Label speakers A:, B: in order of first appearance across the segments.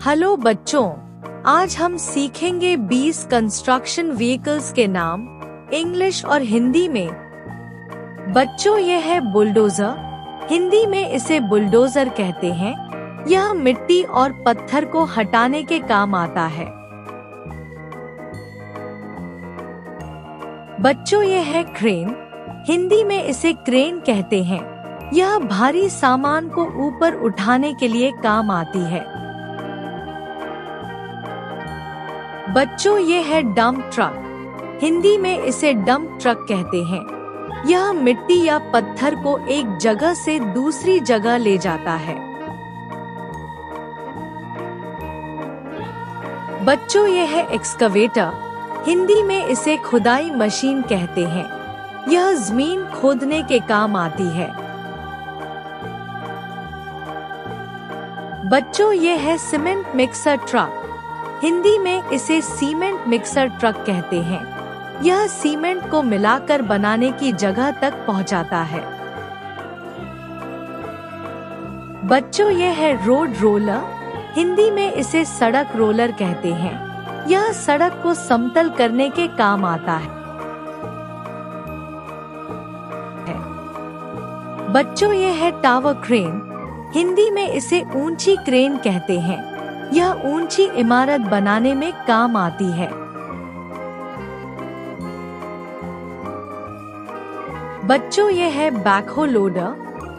A: Hello बच्चों, आज हम सीखेंगे 20 कंस्ट्रक्शन व्हीकल्स के नाम इंग्लिश और हिंदी में। बच्चों, यह है बुलडोजर। हिंदी में इसे बुलडोजर कहते हैं। यह मिट्टी और पत्थर को हटाने के काम आता है। बच्चों, यह है क्रेन। हिंदी में इसे क्रेन कहते हैं। यह भारी सामान को ऊपर उठाने के लिए काम आती है। बच्चों, ये है डंप ट्रक। हिंदी में इसे डंप ट्रक कहते हैं। यह मिट्टी या पत्थर को एक जगह से दूसरी जगह ले जाता है। बच्चों, ये है एक्सकवेटर। हिंदी में इसे खुदाई मशीन कहते हैं। यह जमीन खोदने के काम आती है। बच्चों, ये है सीमेंट मिक्सर ट्रक। हिंदी में इसे सीमेंट मिक्सर ट्रक कहते हैं। यह सीमेंट को मिलाकर बनाने की जगह तक पहुंचाता है। बच्चों, यह है रोड रोलर। हिंदी में इसे सड़क रोलर कहते हैं। यह सड़क को समतल करने के काम आता है। बच्चों, यह है टावर क्रेन। हिंदी में इसे ऊंची क्रेन कहते हैं। यह ऊंची इमारत बनाने में काम आती है। बच्चों, यह है बैकहो लोडर।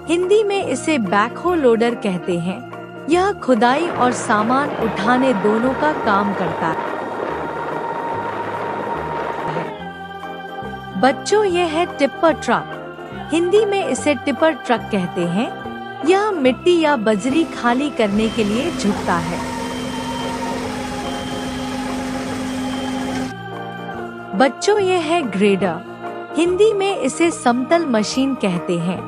A: हिंदी में इसे बैकहो लोडर कहते हैं। यह खुदाई और सामान उठाने दोनों का काम करता है। बच्चों, यह है टिप्पर ट्रक। हिंदी में इसे टिप्पर ट्रक कहते हैं। यह मिट्टी या बजरी खाली करने के लिए झुकता है। बच्चों, यह है ग्रेडर। हिंदी में इसे समतल मशीन कहते हैं।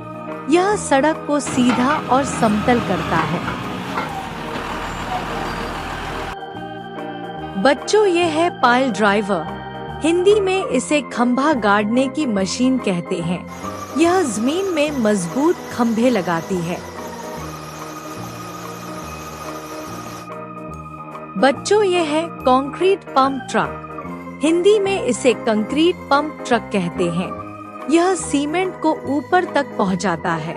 A: यह सड़क को सीधा और समतल करता है। बच्चों, यह है पाइल ड्राइवर। हिंदी में इसे खंभा गाड़ने की मशीन कहते हैं। यह जमीन में मजबूत खंभे लगाती है। बच्चों, यह है कंक्रीट पंप ट्रक। हिंदी में इसे कंक्रीट पंप ट्रक कहते हैं। यह सीमेंट को ऊपर तक पहुंचाता है।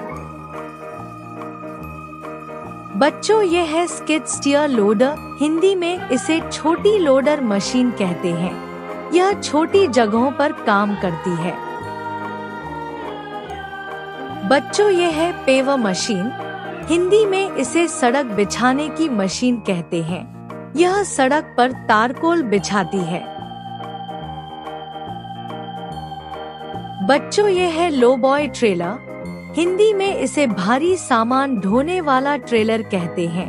A: बच्चों, यह है स्किड स्टीयर लोडर। हिंदी में इसे छोटी लोडर मशीन कहते हैं। यह छोटी जगहों पर काम करती है। बच्चों, यह है पेवर मशीन। हिंदी में इसे सड़क बिछाने की मशीन कहते हैं। यह सड़क पर तारकोल बिछाती है। बच्चों, यह है लो बॉय ट्रेलर। हिंदी में इसे भारी सामान ढोने वाला ट्रेलर कहते हैं।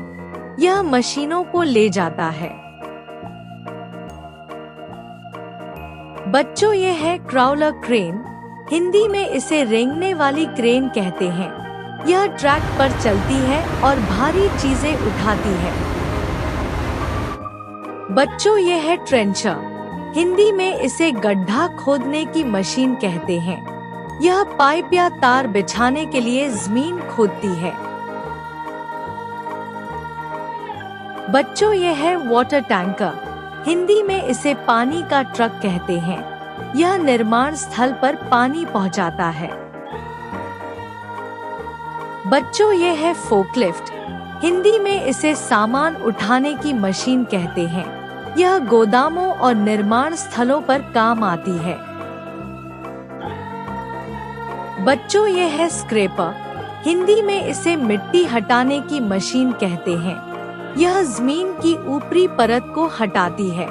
A: यह मशीनों को ले जाता है। बच्चों, यह है क्राउलर क्रेन। हिंदी में इसे रेंगने वाली क्रेन कहते हैं। यह ट्रैक पर चलती है और भारी चीजें उठाती है। बच्चों, यह है ट्रेंचर। हिंदी में इसे गड्ढा खोदने की मशीन कहते हैं। यह पाइप या तार बिछाने के लिए जमीन खोदती है। बच्चों, यह है वाटर टैंकर। हिंदी में इसे पानी का ट्रक कहते हैं। यह निर्माण स्थल पर पानी पहुंचाता है। बच्चों, यह है फोकलिफ्ट। हिंदी में इसे सामान उठाने की मशीन कहते हैं। यह गोदामों और निर्माण स्थलों पर काम आती है। बच्चों, यह है स्क्रैपर। हिंदी में इसे मिट्टी हटाने की मशीन कहते हैं। यह जमीन की ऊपरी परत को हटाती है।